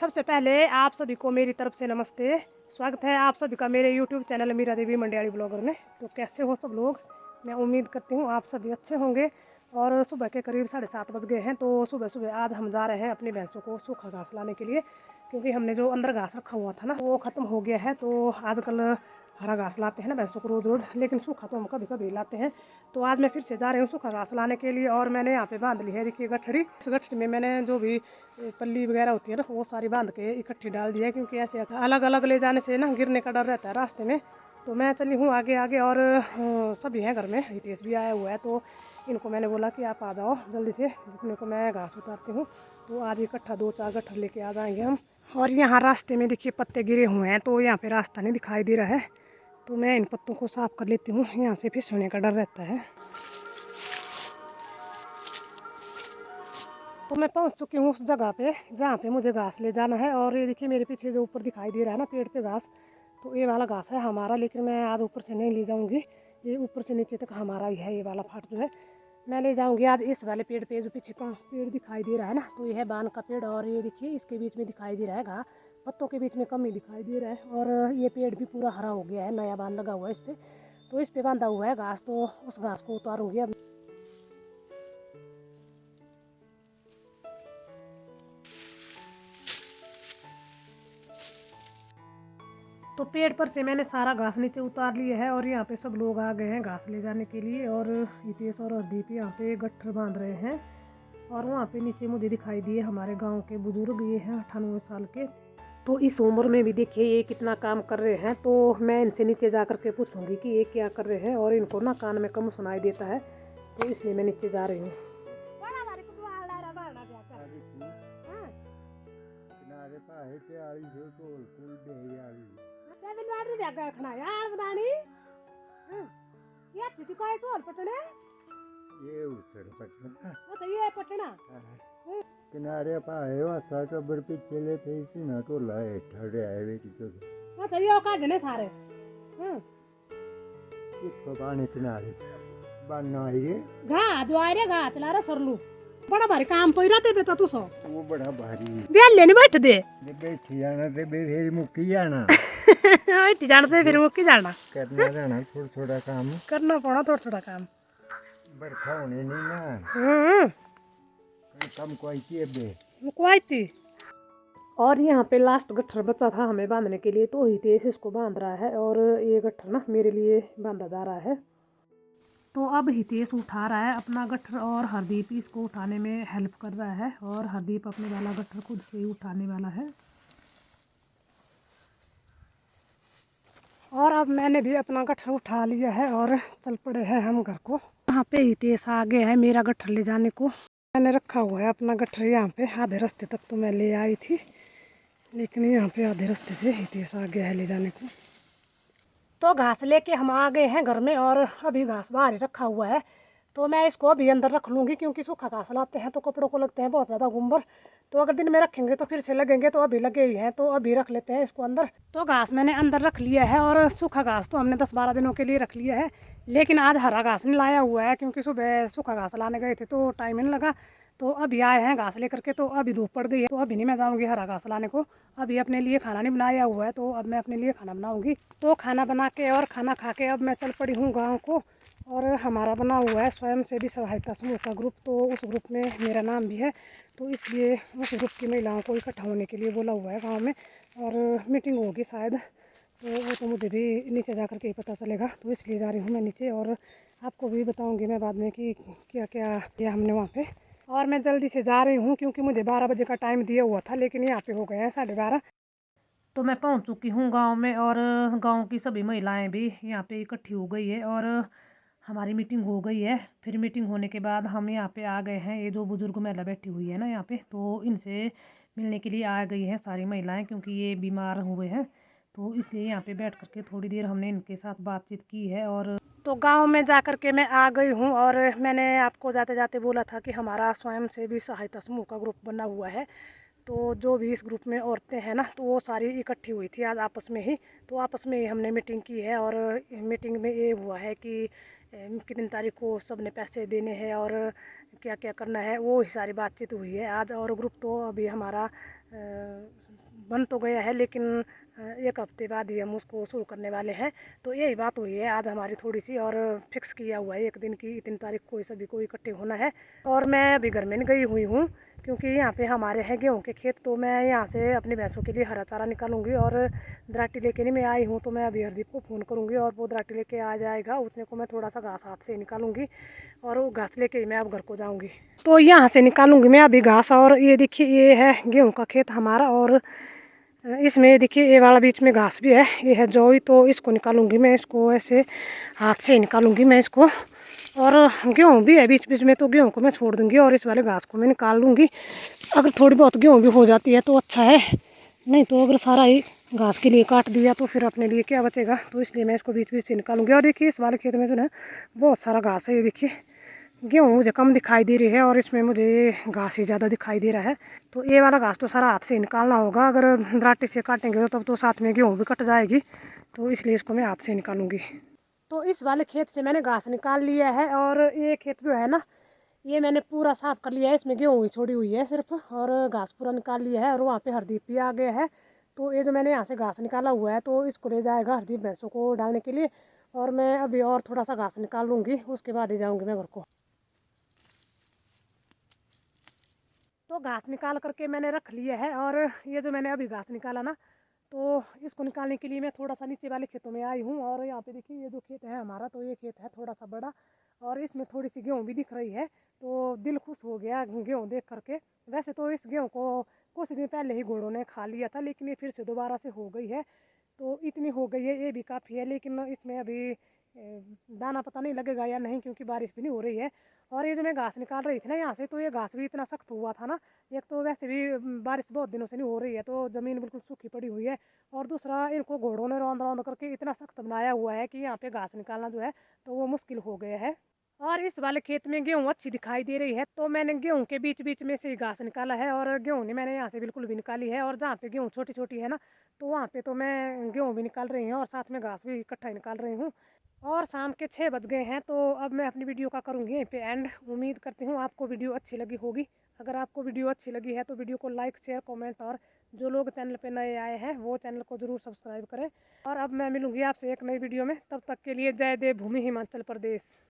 सबसे पहले आप सभी को मेरी तरफ से नमस्ते। स्वागत है आप सभी का मेरे YouTube चैनल मीरा देवी मंडियाड़ी ब्लॉगर में। तो कैसे हो सब लोग? मैं उम्मीद करती हूँ आप सभी अच्छे होंगे। और सुबह के करीब 7:30 बज गए हैं। तो सुबह सुबह आज हम जा रहे हैं अपनी भैंसों को सूखा घास लाने के लिए, क्योंकि हमने जो अंदर घास रखा हुआ था ना वो ख़त्म हो गया है। तो आजकल हरा घास लाते हैं ना भैंसों को रोज़ रोज़, लेकिन सूखा तो हम कभी कभी लाते हैं। तो आज मैं फिर से जा रही हूँ सूखा घास लाने के लिए। और मैंने यहाँ पे बांध ली है, देखिए गठड़ी। इस गठड़ी में मैंने जो भी पल्ली वगैरह होती है ना वो सारी बांध के इकट्ठी डाल दी है, क्योंकि ऐसे अलग अलग ले जाने से ना गिरने का डर रहता है रास्ते में। तो मैं चली हूँ आगे आगे, और सभी हैं घर में, हितेश भी आया हुआ है। तो इनको मैंने बोला कि आप आ जाओ जल्दी से, जितने को मैं घास उतारती हूँ। तो आज इकट्ठा 2-4 गट्ठर लेके आ जाएंगे हम। और यहाँ रास्ते में देखिए पत्ते गिरे हुए हैं, तो यहाँ पे रास्ता नहीं दिखाई दे रहा है। तो मैं इन पत्तों को साफ कर लेती हूँ, यहाँ से फिसलने का डर रहता है। तो मैं पहुँच चुकी हूँ उस जगह पे जहाँ पे मुझे घास ले जाना है। और ये देखिए मेरे पीछे जो ऊपर दिखाई दे रहा है ना पेड़ पे घास, तो ये वाला घास है हमारा। लेकिन मैं आज ऊपर से नहीं ले जाऊँगी, ये ऊपर से नीचे तक हमारा ही है। ये वाला फाट जो है मैं ले जाऊँगी आज इस वाले पेड़ पे, जो पीछे पेड़ दिखाई दे रहा है ना, तो ये है बान का पेड़। और ये देखिए इसके बीच में दिखाई दे रहा है घास, पत्तों के बीच में कम ही दिखाई दे रहा है। और ये पेड़ भी पूरा हरा हो गया है, नया बान लगा हुआ है इस पर। तो इस पर बांधा हुआ है घास, तो उस घास को उतारूँगी अब। तो पेड़ पर से मैंने सारा घास नीचे उतार लिया है। और यहाँ पे सब लोग आ गए हैं घास ले जाने के लिए। और हितेश और हरदीप यहाँ पे गट्ठर बांध रहे हैं। और वहाँ पे नीचे मुझे दिखाई दिए हमारे गांव के बुजुर्ग, ये हैं 98 साल के। तो इस उम्र में भी देखिए ये कितना काम कर रहे हैं। तो मैं इनसे नीचे जा कर के पूछूंगी कि ये क्या कर रहे हैं। और इनको ना कान में कम सुनाई देता है, तो इसलिए मैं नीचे जा रही हूँ। ये पटना किनारे पाए वाता तो बर्फी चले थे इसी ना तो लाए ठहरे आए वे तो अच्छा ये काटने सारे इसको पानी किनारे बनना है घा जो आ रे घा चला रे सरलू बड़ा भारी काम पइरा ते बेटा तू सो वो बड़ा भारी बेल लेने बैठ दे बैठी जाना ते फिर मुक्की जाना बैठ जाना ते फिर मुक्की जाना करना जाना थोड़ा थोड़ा काम करना पड़ा, थोड़ा थोड़ा काम बरखा होने नहीं ना कम कोई मुकवाई। और यहाँ पे लास्ट गट्ठर बचा था हमें बांधने के लिए, तो हितेश इसको बांध रहा है। और ये गट्ठर ना मेरे लिए बांधा जा रहा है। तो अब हितेश उठा रहा है अपना गट्ठर, और हरदीप इसको उठाने में हेल्प कर रहा है। और हरदीप अपने वाला गट्ठर खुद से ही उठाने वाला है। और अब मैंने भी अपना गट्ठर उठा लिया है और चल पड़े हैं हम घर को। यहाँ पे हितेश आ गया है मेरा गट्ठर ले जाने को। मैंने रखा हुआ है अपना गट्ठर यहाँ पे, आधे रास्ते तक तो मैं ले आई थी, लेकिन यहाँ पे आधे रास्ते से हितेश आ गया है ले जाने को। तो घास लेके हम आ गए हैं घर में, और अभी घास बाहर ही रखा हुआ है। तो मैं इसको अभी अंदर रख लूँगी, क्योंकि सूखा घास लाते हैं तो कपड़ों को लगते हैं बहुत ज़्यादा गुम्बर। तो अगर दिन में रखेंगे तो फिर से लगेंगे, तो अभी लगे ही हैं, तो अभी रख लेते हैं इसको अंदर। तो घास मैंने अंदर रख लिया है, और सूखा घास तो हमने 10-12 दिनों के लिए रख लिया है। लेकिन आज हरा घास नहीं लाया हुआ है, क्योंकि सुबह सूखा घास लाने गए थे तो टाइम नहीं लगा। तो अभी आए हैं घास लेकर के, तो अभी धूप पड़ गई है, तो अभी नहीं मैं जाऊँगी हरा घास लाने को। अभी अपने लिए खाना नहीं बनाया हुआ है, तो अब मैं अपने लिए खाना बनाऊँगी। तो खाना बना के और खाना खा के अब मैं चल पड़ी हूँ गाँव को। और हमारा बना हुआ है स्वयं सेवी सहायता समूह का ग्रुप, तो उस ग्रुप में मेरा नाम भी है। तो इसलिए उस ग्रुप की महिलाओं को इकट्ठा होने के लिए बोला हुआ है गाँव में, और मीटिंग होगी शायद। तो वो तो मुझे भी नीचे जा कर के ही पता चलेगा, तो इसलिए जा रही हूँ मैं नीचे। और आपको भी बताऊँगी मैं बाद में कि क्या क्या किया हमने वहाँ पे। और मैं जल्दी से जा रही हूँ, क्योंकि मुझे 12 बजे का टाइम दिया हुआ था, लेकिन यहाँ पे हो गए हैं 12:30। तो मैं पहुँच चुकी हूँ गांव में, और गांव की सभी महिलाएं भी यहाँ पे इकट्ठी हो गई है, और हमारी मीटिंग हो गई है। फिर मीटिंग होने के बाद हम यहाँ पे आ गए हैं। ये जो बुजुर्ग महिला बैठी हुई है ना यहाँ पे, तो इनसे मिलने के लिए आ गई हैं सारी महिलाएँ, क्योंकि ये बीमार हुए हैं। तो इसलिए यहाँ पे बैठ करके थोड़ी देर हमने इनके साथ बातचीत की है। और तो गांव में जा कर के मैं आ गई हूँ, और मैंने आपको जाते जाते बोला था कि हमारा स्वयं सेवी सहायता समूह का ग्रुप बना हुआ है। तो जो भी इस ग्रुप में औरतें हैं ना, तो वो सारी इकट्ठी हुई थी आज आपस में ही। तो आपस में ही हमने मीटिंग की है, और मीटिंग में ये हुआ है कि कितनी तारीख को सब ने पैसे देने हैं और क्या क्या करना है, वो ही सारी बातचीत हुई है आज। और ग्रुप तो अभी हमारा बन तो गया है, लेकिन एक हफ्ते बाद ही हम उसको शुरू करने वाले हैं। तो यही बात हुई है आज हमारी थोड़ी सी, और फिक्स किया हुआ है एक दिन की, इतनी तारीख को सभी को इकट्ठे होना है। और मैं अभी घर में नहीं गई हुई हूँ, क्योंकि यहाँ पे हमारे हैं गेहूँ के खेत। तो मैं यहाँ से अपनी भैंसों के लिए हरा चारा निकालूंगी, और दराटी लेके नहीं मैं आई हूँ, तो मैं अभी हरदीप को फ़ोन करूँगी और वो दराटी लेके आ जाएगा। उतने को मैं थोड़ा सा घास हाथ से निकालूंगी, और वो घास लेके ही मैं अब घर को जाऊँगी। तो यहाँ से निकालूंगी मैं अभी घास। और ये देखिए, ये है गेहूँ का खेत हमारा, और इसमें देखिए ये वाला बीच में घास भी है, ये है जोई। तो इसको निकालूंगी मैं, इसको ऐसे हाथ से निकालूंगी मैं इसको। और गेहूँ भी है बीच बीच में, तो गेहूँ को मैं छोड़ दूंगी और इस वाले घास को मैं निकाल लूँगी। अगर थोड़ी बहुत गेहूँ भी हो जाती है तो अच्छा है, नहीं तो अगर सारा ही घास के लिए काट दिया तो फिर अपने लिए क्या बचेगा। तो इसलिए मैं इसको बीच बीच से निकालूंगी। और देखिए इस वाले खेत में जो है बहुत सारा घास है। ये देखिए गेहूँ मुझे कम दिखाई दे रही है, और इसमें मुझे घास ही ज़्यादा दिखाई दे रहा है। तो ये वाला घास तो सारा हाथ से निकालना होगा, अगर दराटी से काटेंगे तब तो साथ में गेहूँ भी कट जाएगी। तो इसलिए इसको मैं हाथ से निकालूंगी। तो इस वाले खेत से मैंने घास निकाल लिया है, और ये खेत जो है ना, ये मैंने पूरा साफ कर लिया है। इसमें गेहूँ ही छोड़ी हुई है सिर्फ, और घास पूरा निकाल लिया है। और वहाँ पे हरदीप भी आ गया है। तो ये जो मैंने यहाँ से घास निकाला हुआ है, तो इसको ले जाएगा हरदीप भैंसों को डालने के लिए। और मैं अभी और थोड़ा सा घास निकाल लूँगी, उसके बाद ही जाऊँगी मैं घर को। तो घास निकाल करके मैंने रख लिया है। और ये जो मैंने अभी घास निकाला ना, तो इसको निकालने के लिए मैं थोड़ा सा नीचे वाले खेतों में आई हूँ। और यहाँ पे देखिए ये जो खेत है हमारा, तो ये खेत है थोड़ा सा बड़ा, और इसमें थोड़ी सी गेहूँ भी दिख रही है। तो दिल खुश हो गया गेहूँ देख करके। वैसे तो इस गेहूँ को कुछ दिन पहले ही घोड़ों ने खा लिया था, लेकिन ये फिर से दोबारा से हो गई है। तो इतनी हो गई है, ये भी काफ़ी है। लेकिन इसमें अभी दाना पता नहीं लगेगा या नहीं, क्योंकि बारिश भी नहीं हो रही है। और ये जो मैं घास निकाल रही थी ना यहाँ से, तो ये घास भी इतना सख्त हुआ था ना। एक तो वैसे भी बारिश बहुत दिनों से नहीं हो रही है, तो ज़मीन बिल्कुल सूखी पड़ी हुई है। और दूसरा इनको घोड़ों ने रौंद रौंद करके इतना सख्त बनाया हुआ है कि यहाँ पे घास निकालना जो है तो वो मुश्किल हो गया है। और इस वाले खेत में गेहूँ अच्छी दिखाई दे रही है, तो मैंने गेहूँ के बीच बीच में से ही घास निकाला है। और गेहूँ नहीं मैंने यहाँ से बिल्कुल भी निकाली है। और जहाँ पे गेहूँ छोटी छोटी है ना, तो वहाँ पे तो मैं गेहूँ भी निकाल रही हूँ, और साथ में घास भी इकट्ठा निकाल रही हूँ। और शाम के 6 बज गए हैं, तो अब मैं अपनी वीडियो का करूँगी यहीं पे एंड। उम्मीद करती हूँ आपको वीडियो अच्छी लगी होगी। अगर आपको वीडियो अच्छी लगी है तो वीडियो को लाइक शेयर कमेंट, और जो लोग चैनल पे नए आए हैं वो चैनल को ज़रूर सब्सक्राइब करें। और अब मैं मिलूँगी आपसे एक नई वीडियो में, तब तक के लिए जय देव भूमि हिमाचल प्रदेश।